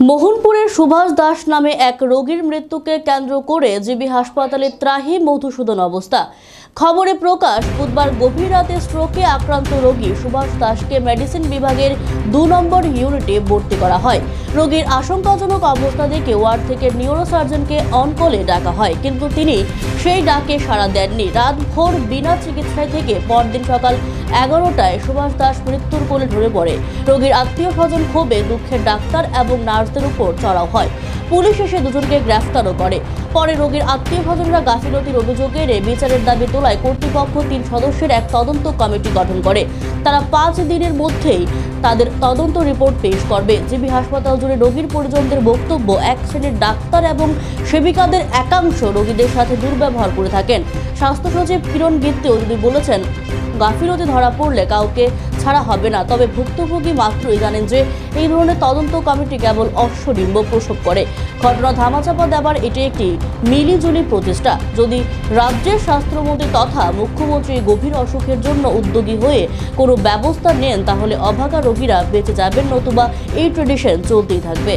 মোহনপুরের সুভাষ দাস নামে এক রোগীর মৃত্যুকে কেন্দ্র করে জিবি হাসপাতালে ত্রাহি মধুসূদন অবস্থা। খবরে প্রকাশ, বুধবার গভীর রাতে স্ট্রোকে আক্রান্ত রোগী সুভাষ দাসকে মেডিসিন বিভাগের 2 নম্বর ইউনিটে ভর্তি করা হয়। রোগীর আশঙ্কাজনক অবস্থা দেখে ওয়ার্ড থেকে নিউরোসার্জনকে অন কলে ডাকা হয়, কিন্তু তিনি সেই ডাকে সাড়া দেননি। রাত ভোর বিনা চিকিৎসায় থেকে পরদিন সকাল 11টায় সুভাষ দাস মৃত্যুর কোলে ঢলে পড়ে। রোগীর আত্মীয় স্বজন ক্ষোভে দুঃখের ডাক্তার এবং নার্সদের উপর চড়াও হয়। পুলিশ এসে দুজনকে গ্রেফতারও করে। পরে রোগীর আত্মীয় স্বজনরা গাফিলতির অভিযোগে বিচারের দাবি তোলায় কর্তৃপক্ষ 3 সদস্যের এক তদন্ত কমিটি গঠন করে। তারা 5 দিনের মধ্যেই তাদের তদন্ত রিপোর্ট পেশ করবে। জিবি হাসপাতাল জুড়ে রোগীর পরিজনদের বক্তব্য, এক শ্রেণীর ডাক্তার এবং সেবিকাদের একাংশ রোগীদের সাথে দুর্ব্যবহার করে থাকেন। স্বাস্থ্য সচিব কিরণ গিত্তেও যদি বলেছেন, গাফিলতি ধরা পড়লে কাউকে ছাড়া হবে না, তবে ভুক্তভোগী মাত্রই জানেন যে এই ধরনের তদন্ত কমিটি কেবল অশ্বডিম্ব প্রসব করে। ঘটনা ধামাচাপা দেবার এটি একটি মিলিজুলি প্রচেষ্টা। যদি রাজ্যের স্বাস্থ্যমন্ত্রী তথা মুখ্যমন্ত্রী গভীর অসুখের জন্য উদ্যোগী হয়ে কোনো ব্যবস্থা নেন, তাহলে অভাগা রোগীরা বেঁচে যাবেন, নতুবা এই ট্রেডিশন চলতেই থাকবে।